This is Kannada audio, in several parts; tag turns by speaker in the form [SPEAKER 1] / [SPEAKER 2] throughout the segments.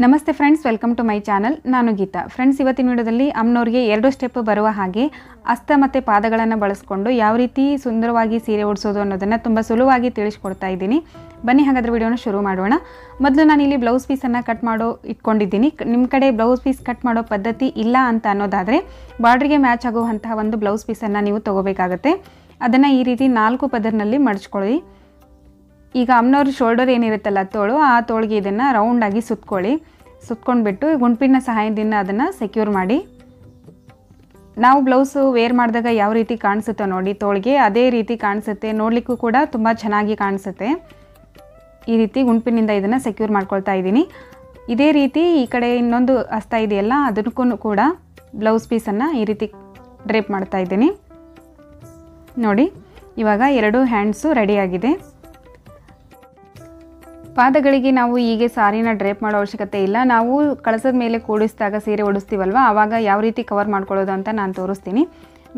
[SPEAKER 1] ನಮಸ್ತೆ friends, welcome to my channel. ನಾನು ಗೀತಾ. ಫ್ರೆಂಡ್ಸ್, ಇವತ್ತಿನ ವಿಡಿಯೋದಲ್ಲಿ ಅಮ್ಮನವ್ರಿಗೆ 2 ಸ್ಟೆಪ್ ಬರುವ ಹಾಗೆ ಹಸ್ತ ಮತ್ತು ಪಾದಗಳನ್ನು ಬಳಸ್ಕೊಂಡು ಯಾವ ರೀತಿ ಸುಂದರವಾಗಿ ಸೀರೆ ಉಡಿಸೋದು ಅನ್ನೋದನ್ನು ತುಂಬ ಸುಲಭವಾಗಿ ತಿಳಿಸ್ಕೊಡ್ತಾ ಇದ್ದೀನಿ. ಬನ್ನಿ ಹಾಗಾದರೆ ವಿಡಿಯೋನ ಶುರು ಮಾಡೋಣ. ಮೊದಲು ನಾನಿಲ್ಲಿ ಬ್ಲೌಸ್ ಪೀಸನ್ನು ಕಟ್ ಮಾಡೋ ಇಟ್ಕೊಂಡಿದ್ದೀನಿ. ನಿಮ್ಮ ಕಡೆ ಬ್ಲೌಸ್ ಪೀಸ್ ಕಟ್ ಮಾಡೋ ಪದ್ಧತಿ ಇಲ್ಲ ಅಂತ ಅನ್ನೋದಾದರೆ ಬಾರ್ಡ್ರಿಗೆ ಮ್ಯಾಚ್ ಆಗುವಂತಹ ಒಂದು ಬ್ಲೌಸ್ ಪೀಸನ್ನು ನೀವು ತೊಗೋಬೇಕಾಗತ್ತೆ. ಅದನ್ನು ಈ ರೀತಿ 4 ಪದರ್ನಲ್ಲಿ ಮಡಚ್ಕೊಳ್ಳಿ. ಈಗ ಅಮ್ಮನವ್ರ ಶೋಲ್ಡರ್ ಏನಿರುತ್ತಲ್ಲ ತೋಳು, ಆ ತೋಳಿಗೆ ಇದನ್ನು ರೌಂಡಾಗಿ ಸುತ್ಕೊಂಡ್ಬಿಟ್ಟು ಗುಂಪಿನ ಸಹಾಯದಿಂದ ಅದನ್ನು ಸೆಕ್ಯೂರ್ ಮಾಡಿ. ನಾವು ಬ್ಲೌಸು ವೇರ್ ಮಾಡಿದಾಗ ಯಾವ ರೀತಿ ಕಾಣಿಸುತ್ತೋ ನೋಡಿ ತೋಳಿಗೆ, ಅದೇ ರೀತಿ ಕಾಣಿಸುತ್ತೆ. ನೋಡಲಿಕ್ಕೂ ಕೂಡ ತುಂಬ ಚೆನ್ನಾಗಿ ಕಾಣಿಸುತ್ತೆ. ಈ ರೀತಿ ಗುಂಪಿನಿಂದ ಇದನ್ನು ಸೆಕ್ಯೂರ್ ಮಾಡ್ಕೊಳ್ತಾ ಇದ್ದೀನಿ. ಇದೇ ರೀತಿ ಈ ಕಡೆ ಇನ್ನೊಂದು ಹಸ್ತ ಇದೆಯಲ್ಲ, ಅದಕ್ಕೂ ಕೂಡ ಬ್ಲೌಸ್ ಪೀಸನ್ನು ಈ ರೀತಿ ಡ್ರೇಪ್ ಮಾಡ್ತಾ ಇದ್ದೀನಿ. ನೋಡಿ, ಇವಾಗ 2 ಹ್ಯಾಂಡ್ಸು ರೆಡಿಯಾಗಿದೆ. ಪಾದಗಳಿಗೆ ನಾವು ಹೀಗೆ ಸಾರಿನ ಡ್ರೇಪ್ ಮಾಡೋ ಅವಶ್ಯಕತೆ ಇಲ್ಲ. ನಾವು ಕಳಸದ ಮೇಲೆ ಕೂಡಿಸಿದಾಗ ಸೀರೆ ಉಡಿಸ್ತೀವಲ್ವ, ಆವಾಗ ಯಾವ ರೀತಿ ಕವರ್ ಮಾಡ್ಕೊಳ್ಳೋದು ಅಂತ ನಾನು ತೋರಿಸ್ತೀನಿ.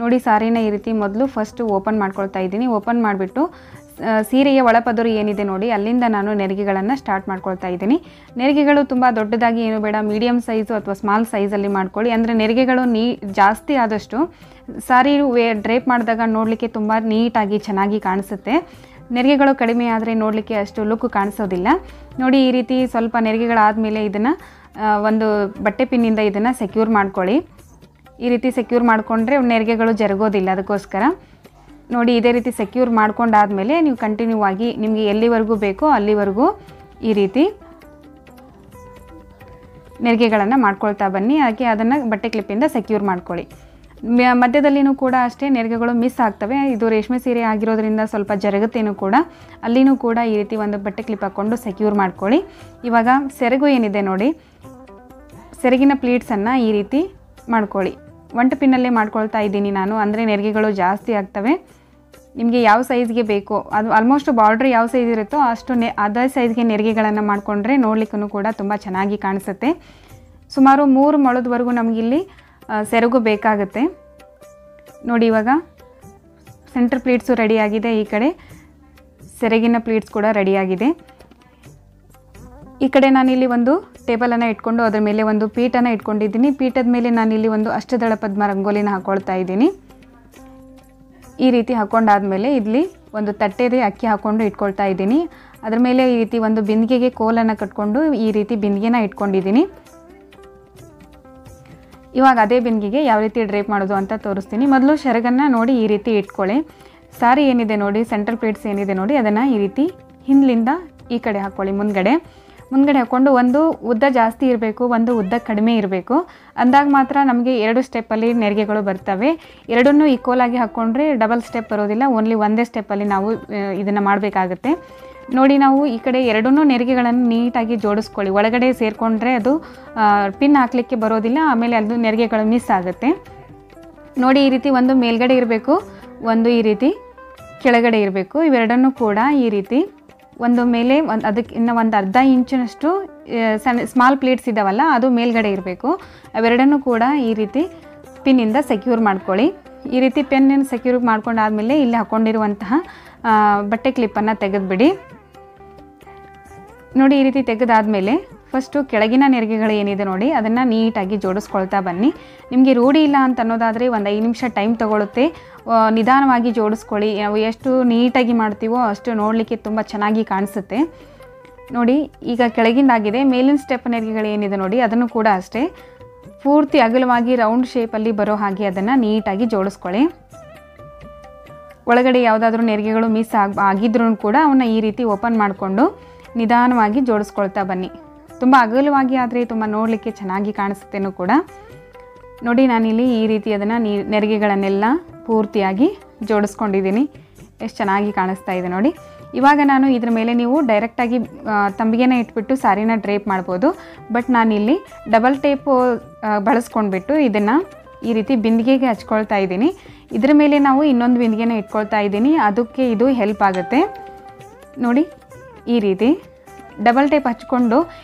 [SPEAKER 1] ನೋಡಿ, ಸಾರಿನ ಈ ರೀತಿ ಮೊದಲು ಫಸ್ಟು ಓಪನ್ ಮಾಡ್ಕೊಳ್ತಾ ಇದ್ದೀನಿ. ಓಪನ್ ಮಾಡಿಬಿಟ್ಟು ಸೀರೆಯ ಒಳಪದರು ಏನಿದೆ ನೋಡಿ, ಅಲ್ಲಿಂದ ನಾನು ನೆರಿಗೆಗಳನ್ನು ಸ್ಟಾರ್ಟ್ ಮಾಡ್ಕೊಳ್ತಾ ಇದ್ದೀನಿ. ನೆರಿಗೆಗಳು ತುಂಬ ದೊಡ್ಡದಾಗಿ ಏನು ಬೇಡ, ಮೀಡಿಯಮ್ ಸೈಜು ಅಥವಾ ಸ್ಮಾಲ್ ಸೈಜಲ್ಲಿ ಮಾಡ್ಕೊಳ್ಳಿ. ಅಂದರೆ ನೆರಿಗೆಗಳು ಜಾಸ್ತಿ ಆದಷ್ಟು ಸಾರಿ ಡ್ರೇಪ್ ಮಾಡಿದಾಗ ನೋಡಲಿಕ್ಕೆ ತುಂಬ ನೀಟಾಗಿ ಚೆನ್ನಾಗಿ ಕಾಣಿಸುತ್ತೆ. ನೆರಿಗೆಗಳು ಕಡಿಮೆ ಆದರೆ ನೋಡಲಿಕ್ಕೆ ಅಷ್ಟು ಲುಕ್ ಕಾಣಿಸೋದಿಲ್ಲ. ನೋಡಿ, ಈ ರೀತಿ ಸ್ವಲ್ಪ ನೆರಿಗೆಗಳಾದಮೇಲೆ ಇದನ್ನು ಒಂದು ಬಟ್ಟೆ ಪಿನ್ನಿಂದ ಇದನ್ನು ಸೆಕ್ಯೂರ್ ಮಾಡ್ಕೊಳ್ಳಿ. ಈ ರೀತಿ ಸೆಕ್ಯೂರ್ ಮಾಡಿಕೊಂಡ್ರೆ ನೆರಿಗೆಗಳು ಜರುಗೋದಿಲ್ಲ. ಅದಕ್ಕೋಸ್ಕರ ನೋಡಿ, ಇದೇ ರೀತಿ ಸೆಕ್ಯೂರ್ ಮಾಡ್ಕೊಂಡಾದಮೇಲೆ ನೀವು ಕಂಟಿನ್ಯೂ ಆಗಿ ನಿಮಗೆ ಎಲ್ಲಿವರೆಗೂ ಬೇಕೋ ಅಲ್ಲಿವರೆಗೂ ಈ ರೀತಿ ನೆರಿಗೆಗಳನ್ನು ಮಾಡ್ಕೊಳ್ತಾ ಬನ್ನಿ. ಹಾಗೆ ಅದನ್ನು ಬಟ್ಟೆ ಕ್ಲಿಪ್ಪಿಂದ ಸೆಕ್ಯೂರ್ ಮಾಡ್ಕೊಳ್ಳಿ. ಮಧ್ಯದಲ್ಲಿನೂ ಕೂಡ ಅಷ್ಟೇ ನೆರಿಗೆಗಳು ಮಿಸ್ ಆಗ್ತವೆ. ಇದು ರೇಷ್ಮೆ ಸೀರೆ ಆಗಿರೋದ್ರಿಂದ ಸ್ವಲ್ಪ ಜರುಗುತ್ತೇನೂ ಕೂಡ. ಅಲ್ಲಿನೂ ಕೂಡ ಈ ರೀತಿ ಒಂದು ಬಟ್ಟೆ ಕ್ಲಿಪ್ ಹಾಕ್ಕೊಂಡು ಸೆಕ್ಯೂರ್ ಮಾಡ್ಕೊಳ್ಳಿ. ಇವಾಗ ಸೆರಗು ಏನಿದೆ ನೋಡಿ, ಸೆರಗಿನ ಪ್ಲೀಟ್ಸನ್ನು ಈ ರೀತಿ ಮಾಡ್ಕೊಳ್ಳಿ. 1 ಪಿನ್ನಲ್ಲೇ ಮಾಡ್ಕೊಳ್ತಾ ಇದ್ದೀನಿ ನಾನು, ಅಂದರೆ ನೆರಿಗೆಗಳು ಜಾಸ್ತಿ ಆಗ್ತವೆ. ನಿಮಗೆ ಯಾವ ಸೈಜ್ಗೆ ಬೇಕೋ ಅದು ಆಲ್ಮೋಸ್ಟ್ ಬಾರ್ಡ್ರ್ ಯಾವ ಸೈಜ್ ಇರುತ್ತೋ ಅಷ್ಟು ಅದೇ ಸೈಜ್ಗೆ ನೆರಿಗೆಗಳನ್ನು ಮಾಡಿಕೊಂಡ್ರೆ ನೋಡಲಿಕ್ಕೂ ಕೂಡ ತುಂಬ ಚೆನ್ನಾಗಿ ಕಾಣಿಸುತ್ತೆ. ಸುಮಾರು 3 ಮೊಳದವರೆಗೂ ನಮಗಿಲ್ಲಿ ಸೆರಗು ಬೇಕಾಗುತ್ತೆ. ನೋಡಿ, ಇವಾಗ ಸೆಂಟರ್ ಪ್ಲೀಟ್ಸು ರೆಡಿಯಾಗಿದೆ. ಈ ಕಡೆ ಸೆರಗಿನ ಪ್ಲೀಟ್ಸ್ ಕೂಡ ರೆಡಿಯಾಗಿದೆ. ಈ ಕಡೆ ನಾನಿಲ್ಲಿ ಒಂದು ಟೇಬಲನ್ನು ಇಟ್ಕೊಂಡು ಅದರ ಮೇಲೆ ಒಂದು ಪೀಠನ ಇಟ್ಕೊಂಡಿದ್ದೀನಿ. ಪೀಠದ ಮೇಲೆ ನಾನಿಲ್ಲಿ ಒಂದು ಅಷ್ಟದಳ ಪದ್ಮ ರಂಗೋಲಿನ ಹಾಕ್ಕೊಳ್ತಾ ಇದ್ದೀನಿ. ಈ ರೀತಿ ಹಾಕ್ಕೊಂಡಾದ್ಮೇಲೆ ಇಲ್ಲಿ ಒಂದು ತಟ್ಟೆದೆ ಅಕ್ಕಿ ಹಾಕ್ಕೊಂಡು ಇಟ್ಕೊಳ್ತಾ ಇದ್ದೀನಿ. ಅದ್ರ ಮೇಲೆ ಈ ರೀತಿ ಒಂದು ಬಿಂದಿಗೆಗೆ ಕೋಲನ್ನು ಕಟ್ಕೊಂಡು ಈ ರೀತಿ ಬಿಂದಿಗೆನ ಇಟ್ಕೊಂಡಿದ್ದೀನಿ. ಇವಾಗ ಅದೇ ಬಿಂದಿಗೆಗೆ ಯಾವ ರೀತಿ ಡ್ರೇಪ್ ಮಾಡೋದು ಅಂತ ತೋರಿಸ್ತೀನಿ. ಮೊದಲು ಸೆರಗನ್ನು ನೋಡಿ ಈ ರೀತಿ ಇಟ್ಕೊಳ್ಳಿ. ಸಾರಿ ಏನಿದೆ ನೋಡಿ, ಸೆಂಟರ್ ಪ್ಲೇಟ್ಸ್ ಏನಿದೆ ನೋಡಿ, ಅದನ್ನು ಈ ರೀತಿ ಹಿಂದ್ಲಿಂದ ಈ ಕಡೆ ಹಾಕ್ಕೊಳ್ಳಿ. ಮುಂದ್ಗಡೆ ಹಾಕ್ಕೊಂಡು ಒಂದು ಉದ್ದ ಜಾಸ್ತಿ ಇರಬೇಕು, ಒಂದು ಉದ್ದ ಕಡಿಮೆ ಇರಬೇಕು. ಅಂದಾಗ ಮಾತ್ರ ನಮಗೆ 2 ಸ್ಟೆಪ್ಪಲ್ಲಿ ನೆರಿಗೆಗಳು ಬರ್ತವೆ. ಎರಡನ್ನೂ ಈಕ್ವಲ್ ಆಗಿ ಹಾಕ್ಕೊಂಡ್ರೆ ಡಬಲ್ ಸ್ಟೆಪ್ ಬರೋದಿಲ್ಲ. ಓನ್ಲಿ ಒಂದೇ ಸ್ಟೆಪ್ಪಲ್ಲಿ ನಾವು ಇದನ್ನು ಮಾಡಬೇಕಾಗತ್ತೆ. ನೋಡಿ, ನಾವು ಈ ಕಡೆ 2 ನೆರಿಗೆಗಳನ್ನು ನೀಟಾಗಿ ಜೋಡಿಸ್ಕೊಳ್ಳಿ. ಒಳಗಡೆ ಸೇರಿಕೊಂಡ್ರೆ ಅದು ಪಿನ್ ಹಾಕಲಿಕ್ಕೆ ಬರೋದಿಲ್ಲ. ಆಮೇಲೆ ಅದು ನೆರಿಗೆಗಳು ಮಿಸ್ ಆಗುತ್ತೆ. ನೋಡಿ, ಈ ರೀತಿ ಒಂದು ಮೇಲ್ಗಡೆ ಇರಬೇಕು, ಒಂದು ಈ ರೀತಿ ಕೆಳಗಡೆ ಇರಬೇಕು. ಇವೆರಡನ್ನೂ ಕೂಡ ಈ ರೀತಿ ಒಂದು ಮೇಲೆ ಅದಕ್ಕೆ ಇನ್ನು ಒಂದು ಅರ್ಧ ಇಂಚಿನಷ್ಟು ಸ್ಮಾಲ್ ಪ್ಲೇಟ್ಸ್ ಇದ್ದಾವಲ್ಲ, ಅದು ಮೇಲ್ಗಡೆ ಇರಬೇಕು. ಅವೆರಡನ್ನೂ ಕೂಡ ಈ ರೀತಿ ಪಿನ್ನಿಂದ ಸೆಕ್ಯೂರ್ ಮಾಡ್ಕೊಳ್ಳಿ. ಈ ರೀತಿ ಪೆನ್ನಿಂದ ಸೆಕ್ಯೂರ್ ಮಾಡ್ಕೊಂಡಾದಮೇಲೆ ಇಲ್ಲಿ ಹಾಕ್ಕೊಂಡಿರುವಂತಹ ಬಟ್ಟೆ ಕ್ಲಿಪ್ಪನ್ನು ತೆಗೆದುಬಿಡಿ. ನೋಡಿ, ಈ ರೀತಿ ತೆಗೆದಾದಮೇಲೆ ಫಸ್ಟು ಕೆಳಗಿನ ನೆರಿಗೆಗಳು ಏನಿದೆ ನೋಡಿ, ಅದನ್ನು ನೀಟಾಗಿ ಜೋಡಿಸ್ಕೊಳ್ತಾ ಬನ್ನಿ. ನಿಮಗೆ ರೂಢಿ ಇಲ್ಲ ಅಂತ ಅನ್ನೋದಾದರೆ ಒಂದು 5 ನಿಮಿಷ ಟೈಮ್ ತೊಗೊಳುತ್ತೆ. ನಿಧಾನವಾಗಿ ಜೋಡಿಸ್ಕೊಳ್ಳಿ. ನಾವು ಎಷ್ಟು ನೀಟಾಗಿ ಮಾಡ್ತೀವೋ ಅಷ್ಟು ನೋಡಲಿಕ್ಕೆ ತುಂಬ ಚೆನ್ನಾಗಿ ಕಾಣಿಸುತ್ತೆ. ನೋಡಿ, ಈಗ ಕೆಳಗಿಂದಾಗಿದೆ. ಮೇಲಿನ ಸ್ಟೆಪ್ ನೆರಿಗೆಗಳು ಏನಿದೆ ನೋಡಿ, ಅದನ್ನು ಕೂಡ ಅಷ್ಟೇ ಪೂರ್ತಿ ಅಗಲವಾಗಿ ರೌಂಡ್ ಶೇಪಲ್ಲಿ ಬರೋ ಹಾಗೆ ಅದನ್ನು ನೀಟಾಗಿ ಜೋಡಿಸ್ಕೊಳ್ಳಿ. ಒಳಗಡೆ ಯಾವುದಾದ್ರೂ ನೆರಿಗೆಗಳು ಮಿಸ್ ಆಗಿದ್ರೂ ಕೂಡ ಅವನ್ನ ಈ ರೀತಿ ಓಪನ್ ಮಾಡಿಕೊಂಡು ನಿಧಾನವಾಗಿ ಜೋಡಿಸ್ಕೊಳ್ತಾ ಬನ್ನಿ. ತುಂಬ ಅಗಲವಾಗಿ ಆದರೆ ತುಂಬ ನೋಡಲಿಕ್ಕೆ ಚೆನ್ನಾಗಿ ಕಾಣಿಸುತ್ತೇನೂ ಕೂಡ. ನೋಡಿ, ನಾನಿಲ್ಲಿ ಈ ರೀತಿ ಅದನ್ನು ನೆರಿಗೆಗಳನ್ನೆಲ್ಲ ಪೂರ್ತಿಯಾಗಿ ಜೋಡಿಸ್ಕೊಂಡಿದ್ದೀನಿ. ಎಷ್ಟು ಚೆನ್ನಾಗಿ ಕಾಣಿಸ್ತಾ ಇದೆ ನೋಡಿ. ಇವಾಗ ನಾನು ಇದ್ರ ಮೇಲೆ ನೀವು ಡೈರೆಕ್ಟಾಗಿ ತಂಬಿಗೆನ ಇಟ್ಬಿಟ್ಟು ಸಾರಿನ ಡ್ರೇಪ್ ಮಾಡ್ಬೋದು. ಬಟ್ ನಾನಿಲ್ಲಿ ಡಬಲ್ ಟೇಪು ಬಳಸ್ಕೊಂಡ್ಬಿಟ್ಟು ಇದನ್ನು ಈ ರೀತಿ ಬಿಂದಿಗೆಗೆ ಹಚ್ಕೊಳ್ತಾ ಇದ್ದೀನಿ. ಇದ್ರ ಮೇಲೆ ನಾವು ಇನ್ನೊಂದು ಬಿಂದಿಗೆನ ಇಟ್ಕೊಳ್ತಾ ಇದ್ದೀನಿ. ಅದಕ್ಕೆ ಇದು ಹೆಲ್ಪ್ ಆಗುತ್ತೆ. ನೋಡಿ, ಈ ರೀತಿ ಡಬಲ್ ಟೇಪ್ ಹಚ್ಕೊಂಡು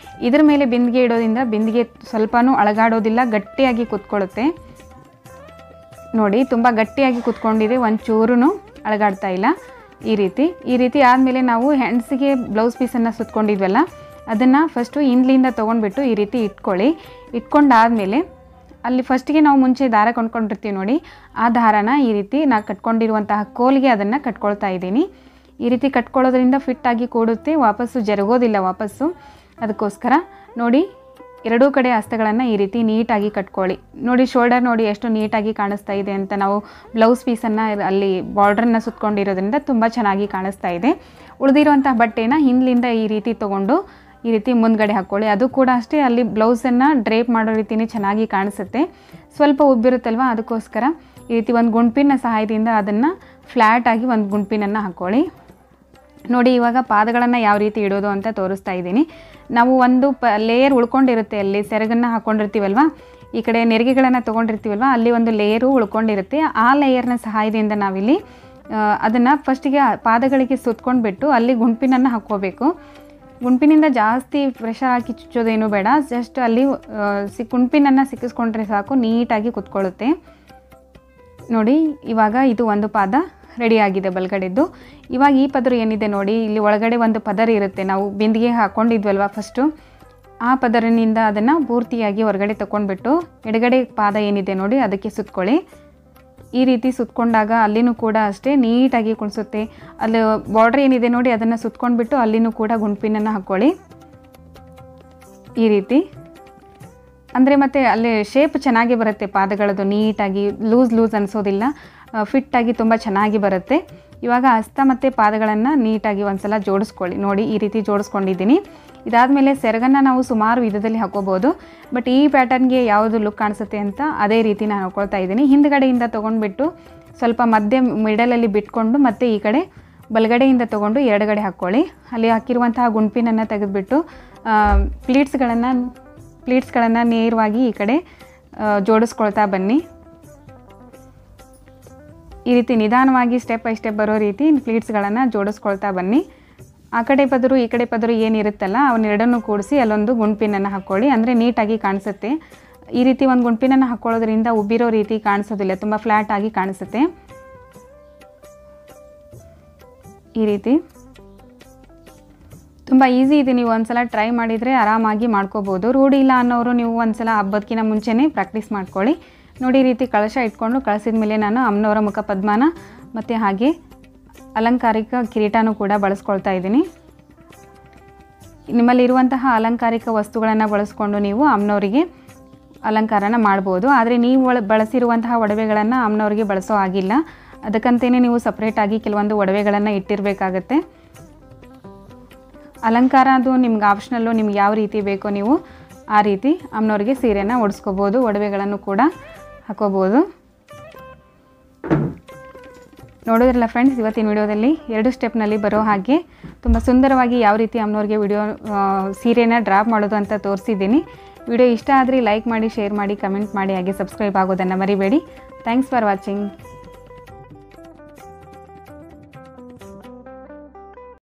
[SPEAKER 1] ಇದ್ರ ಮೇಲೆ ಬಿಂದಿಗೆ ಇಡೋದ್ರಿಂದ ಬಿಂದಿಗೆ ಸ್ವಲ್ಪನೂ ಅಳಗಾಡೋದಿಲ್ಲ, ಗಟ್ಟಿಯಾಗಿ ಕೂತ್ಕೊಳ್ಳುತ್ತೆ. ನೋಡಿ, ತುಂಬ ಗಟ್ಟಿಯಾಗಿ ಕೂತ್ಕೊಂಡಿದೆ, ಒಂಚೂರೂ ಅಳಗಾಡ್ತಾ ಇಲ್ಲ. ಈ ರೀತಿ ಆದಮೇಲೆ ನಾವು ಹ್ಯಾಂಡ್ಸಿಗೆ ಬ್ಲೌಸ್ ಪೀಸನ್ನು ಸುತ್ಕೊಂಡಿದ್ವಲ್ಲ, ಅದನ್ನು ಫಸ್ಟು ಹಿಂದ್ಲಿಂದ ತೊಗೊಂಡ್ಬಿಟ್ಟು ಈ ರೀತಿ ಇಟ್ಕೊಳ್ಳಿ. ಇಟ್ಕೊಂಡಾದಮೇಲೆ ಅಲ್ಲಿ ಫಸ್ಟಿಗೆ ನಾವು ಮುಂಚೆ ದಾರ ಕೊಂಡ್ಕೊಂಡಿರ್ತೀವಿ ನೋಡಿ, ಆ ದಾರನ ಈ ರೀತಿ ನಾನು ಕಟ್ಕೊಂಡಿರುವಂತಹ ಕೋಲ್ಗೆ ಅದನ್ನು ಕಟ್ಕೊಳ್ತಾ ಇದ್ದೀನಿ. ಈ ರೀತಿ ಕಟ್ಕೊಳ್ಳೋದ್ರಿಂದ ಫಿಟ್ಟಾಗಿ ಕೂಡುತ್ತೆ, ವಾಪಸ್ಸು ಜರುಗೋದಿಲ್ಲ ವಾಪಸ್ಸು. ಅದಕ್ಕೋಸ್ಕರ ನೋಡಿ ಎರಡೂ ಕಡೆ ಹಸ್ತಗಳನ್ನು ಈ ರೀತಿ ನೀಟಾಗಿ ಕಟ್ಕೊಳ್ಳಿ. ನೋಡಿ ಶೋಲ್ಡರ್ ನೋಡಿ ಎಷ್ಟು ನೀಟಾಗಿ ಕಾಣಿಸ್ತಾ ಇದೆ ಅಂತ. ನಾವು ಬ್ಲೌಸ್ ಪೀಸನ್ನು ಅಲ್ಲಿ ಬಾರ್ಡ್ರನ್ನು ಸುತ್ಕೊಂಡಿರೋದ್ರಿಂದ ತುಂಬ ಚೆನ್ನಾಗಿ ಕಾಣಿಸ್ತಾ ಇದೆ. ಉಳಿದಿರುವಂಥ ಬಟ್ಟೆನ ಹಿಂದ್ಲಿಂದ ಈ ರೀತಿ ತೊಗೊಂಡು ಈ ರೀತಿ ಮುಂದ್ಗಡೆ ಹಾಕ್ಕೊಳ್ಳಿ. ಅದು ಕೂಡ ಅಷ್ಟೇ ಅಲ್ಲಿ ಬ್ಲೌಸನ್ನು ಡ್ರೇಪ್ ಮಾಡೋ ರೀತಿಯೇ ಚೆನ್ನಾಗಿ ಕಾಣಿಸುತ್ತೆ. ಸ್ವಲ್ಪ ಉಬ್ಬಿರುತ್ತಲ್ವ, ಅದಕ್ಕೋಸ್ಕರ ಈ ರೀತಿ ಒಂದು ಗುಂಪಿನ ಸಹಾಯದಿಂದ ಅದನ್ನು ಫ್ಲ್ಯಾಟಾಗಿ ಒಂದು ಗುಂಪಿನನ್ನು ಹಾಕ್ಕೊಳ್ಳಿ. ನೋಡಿ ಇವಾಗ ಪಾದಗಳನ್ನು ಯಾವ ರೀತಿ ಇಡೋದು ಅಂತ ತೋರಿಸ್ತಾ ಇದ್ದೀನಿ. ನಾವು ಒಂದು ಲೇಯರ್ ಉಳ್ಕೊಂಡಿರುತ್ತೆ, ಅಲ್ಲಿ ಸೆರಗನ್ನು ಹಾಕ್ಕೊಂಡಿರ್ತೀವಲ್ವ, ಈ ಕಡೆ ನೆರಿಗೆಗಳನ್ನು ತೊಗೊಂಡಿರ್ತೀವಲ್ವ, ಅಲ್ಲಿ ಒಂದು ಲೇಯರು ಉಳ್ಕೊಂಡಿರುತ್ತೆ. ಆ ಲೇಯರ್ನ ಸಹಾಯದಿಂದ ನಾವಿಲ್ಲಿ ಅದನ್ನು ಫಸ್ಟಿಗೆ ಪಾದಗಳಿಗೆ ಸುತ್ಕೊಂಡ್ಬಿಟ್ಟು ಅಲ್ಲಿ ಗುಂಪಿನನ್ನು ಹಾಕ್ಕೋಬೇಕು. ಗುಂಪಿನಿಂದ ಜಾಸ್ತಿ ಪ್ರೆಷರ್ ಹಾಕಿ ಚುಚ್ಚೋದೇನು ಬೇಡ, ಜಸ್ಟ್ ಅಲ್ಲಿ ಗುಂಪಿನನ್ನು ಸಿಕ್ಕಿಸ್ಕೊಂಡ್ರೆ ಸಾಕು, ನೀಟಾಗಿ ಕುತ್ಕೊಳ್ಳುತ್ತೆ. ನೋಡಿ ಇವಾಗ ಇದು ಒಂದು ಪಾದ ರೆಡಿಯಾಗಿದೆ ಬಲಗಡೆದ್ದು. ಇವಾಗ ಈ ಪದರು ಏನಿದೆ ನೋಡಿ, ಇಲ್ಲಿ ಒಳಗಡೆ ಒಂದು ಪದರ ಇರುತ್ತೆ, ನಾವು ಬಿಂದಿಗೆ ಹಾಕ್ಕೊಂಡಿದ್ವಲ್ವ ಫಸ್ಟು, ಆ ಪದರಿನಿಂದ ಅದನ್ನು ಪೂರ್ತಿಯಾಗಿ ಹೊರಗಡೆ ತಗೊಂಡ್ಬಿಟ್ಟು ಎಡಗಡೆ ಪಾದ ಏನಿದೆ ನೋಡಿ ಅದಕ್ಕೆ ಸುತ್ಕೊಳ್ಳಿ. ಈ ರೀತಿ ಸುತ್ಕೊಂಡಾಗ ಅಲ್ಲಿನೂ ಕೂಡ ಅಷ್ಟೇ ನೀಟಾಗಿ ಕುಣಿಸುತ್ತೆ. ಅಲ್ಲಿ ಬಾರ್ಡ್ರ್ ಏನಿದೆ ನೋಡಿ ಅದನ್ನು ಸುತ್ಕೊಂಡ್ಬಿಟ್ಟು ಅಲ್ಲಿನೂ ಕೂಡ ಗುಂಪಿನನ್ನು ಹಾಕ್ಕೊಳ್ಳಿ ಈ ರೀತಿ. ಅಂದರೆ ಮತ್ತು ಅಲ್ಲಿ ಶೇಪ್ ಚೆನ್ನಾಗಿ ಬರುತ್ತೆ ಪಾದಗಳದ್ದು, ನೀಟಾಗಿ ಲೂಸ್ ಅನಿಸೋದಿಲ್ಲ, ಫಿಟ್ಟಾಗಿ ತುಂಬ ಚೆನ್ನಾಗಿ ಬರುತ್ತೆ. ಇವಾಗ ಹಸ್ತ ಮತ್ತು ಪಾದಗಳನ್ನು ನೀಟಾಗಿ ಒಂದು ಸಲ ಜೋಡಿಸ್ಕೊಳ್ಳಿ. ನೋಡಿ ಈ ರೀತಿ ಜೋಡಿಸ್ಕೊಂಡಿದ್ದೀನಿ. ಇದಾದಮೇಲೆ ಸೆರಗನ್ನು ನಾವು ಸುಮಾರು ವಿಧದಲ್ಲಿ ಹಾಕೋಬೋದು, ಬಟ್ ಈ ಪ್ಯಾಟರ್ನ್ಗೆ ಯಾವುದು ಲುಕ್ ಕಾಣಿಸುತ್ತೆ ಅಂತ ಅದೇ ರೀತಿ ನಾನು ಹಾಕ್ಕೊಳ್ತಾ ಇದ್ದೀನಿ. ಹಿಂದ್ಗಡೆಯಿಂದ ತೊಗೊಂಡ್ಬಿಟ್ಟು ಸ್ವಲ್ಪ ಮಧ್ಯೆ ಮಿಡಲಲ್ಲಿ ಬಿಟ್ಕೊಂಡು ಮತ್ತೆ ಈ ಕಡೆ ಬಲಗಡೆಯಿಂದ ತೊಗೊಂಡು ಎರಡುಗಡೆ ಹಾಕ್ಕೊಳ್ಳಿ. ಅಲ್ಲಿ ಹಾಕಿರುವಂತಹ ಗುಂಪಿನನ್ನು ತೆಗೆದುಬಿಟ್ಟು ಪ್ಲೀಟ್ಸ್ಗಳನ್ನು ನೇರವಾಗಿ ಈ ಕಡೆ ಜೋಡಿಸ್ಕೊಳ್ತಾ ಬನ್ನಿ. ಈ ರೀತಿ ನಿಧಾನವಾಗಿ ಸ್ಟೆಪ್ ಬೈ ಸ್ಟೆಪ್ ಬರೋ ರೀತಿ ಪ್ಲೀಟ್ಸ್ಗಳನ್ನು ಜೋಡಿಸ್ಕೊಳ್ತಾ ಬನ್ನಿ. ಆ ಕಡೆ ಪದರು ಈ ಕಡೆ ಪದರು ಏನಿರುತ್ತಲ್ಲ ಅವನ್ನೆರಡನ್ನೂ ಕೂಡಿಸಿ ಅಲ್ಲೊಂದು ಗುಂಪಿನನ್ನು ಹಾಕ್ಕೊಳ್ಳಿ, ಅಂದರೆ ನೀಟಾಗಿ ಕಾಣಿಸುತ್ತೆ. ಈ ರೀತಿ ಒಂದು ಗುಂಪಿನನ್ನು ಹಾಕ್ಕೊಳ್ಳೋದ್ರಿಂದ ಉಬ್ಬಿರೋ ರೀತಿ ಕಾಣಿಸೋದಿಲ್ಲ, ತುಂಬ ಫ್ಲ್ಯಾಟಾಗಿ ಕಾಣಿಸುತ್ತೆ. ಈ ರೀತಿ ತುಂಬ ಈಸಿ ಇದೆ, ನೀವು ಒಂದು ಸಲ ಟ್ರೈ ಮಾಡಿದರೆ ಆರಾಮಾಗಿ ಮಾಡ್ಕೋಬೋದು. ರೂಢಿ ಇಲ್ಲ ಅನ್ನೋರು ನೀವು ಒಂದು ಸಲ ಹಬ್ಬದಕ್ಕಿಂತ ಮುಂಚೆನೇ ಪ್ರಾಕ್ಟೀಸ್ ಮಾಡ್ಕೊಳ್ಳಿ. ನೋಡಿ ಈ ರೀತಿ ಕಳಶ ಇಟ್ಕೊಂಡು ಕಳಿಸಿದ ಮೇಲೆ ನಾನು ಅಮ್ಮನವರ ಮುಖ ಪದ್ಮನ ಮತ್ತು ಹಾಗೆ ಅಲಂಕಾರಿಕ ಕಿರೀಟನೂ ಕೂಡ ಬಳಸ್ಕೊಳ್ತಾ ಇದ್ದೀನಿ. ನಿಮ್ಮಲ್ಲಿರುವಂತಹ ಅಲಂಕಾರಿಕ ವಸ್ತುಗಳನ್ನು ಬಳಸ್ಕೊಂಡು ನೀವು ಅಮ್ಮನವರಿಗೆ ಅಲಂಕಾರನ ಮಾಡ್ಬೋದು. ಆದರೆ ನೀವು ಬಳಸಿರುವಂತಹ ಒಡವೆಗಳನ್ನು ಅಮ್ಮನವರಿಗೆ ಬಳಸೋ ಆಗಿಲ್ಲ, ಅದಕ್ಕಂತಲೇ ನೀವು ಸಪ್ರೇಟಾಗಿ ಕೆಲವೊಂದು ಒಡವೆಗಳನ್ನು ಇಟ್ಟಿರಬೇಕಾಗತ್ತೆ. ಅಲಂಕಾರ ಅದು ನಿಮ್ಗೆ ಆಪ್ಷನಲ್ಲು, ನಿಮ್ಗೆ ಯಾವ ರೀತಿ ಬೇಕೋ ನೀವು ಆ ರೀತಿ ಅಮ್ಮನವ್ರಿಗೆ ಸೀರೆನ ಉಡಿಸ್ಕೋಬೋದು, ಒಡವೆಗಳನ್ನು ಕೂಡ ಹಾಕೋಬೋದು. ನೋಡೋದ್ರಲ್ಲ ಫ್ರೆಂಡ್ಸ್, ಇವತ್ತಿನ ವಿಡಿಯೋದಲ್ಲಿ 2 ಸ್ಟೆಪ್ನಲ್ಲಿ ಬರೋ ಹಾಗೆ ತುಂಬ ಸುಂದರವಾಗಿ ಯಾವ ರೀತಿ ಅಮ್ಮನವ್ರಿಗೆ ಸೀರೆನ ಡ್ರಾಪ್ ಮಾಡೋದು ಅಂತ ತೋರಿಸಿದ್ದೀನಿ. ವಿಡಿಯೋ ಇಷ್ಟ ಆದರೆ ಲೈಕ್ ಮಾಡಿ, ಶೇರ್ ಮಾಡಿ, ಕಮೆಂಟ್ ಮಾಡಿ, ಹಾಗೆ ಸಬ್ಸ್ಕ್ರೈಬ್ ಆಗೋದನ್ನು ಮರಿಬೇಡಿ. Thanks for watching.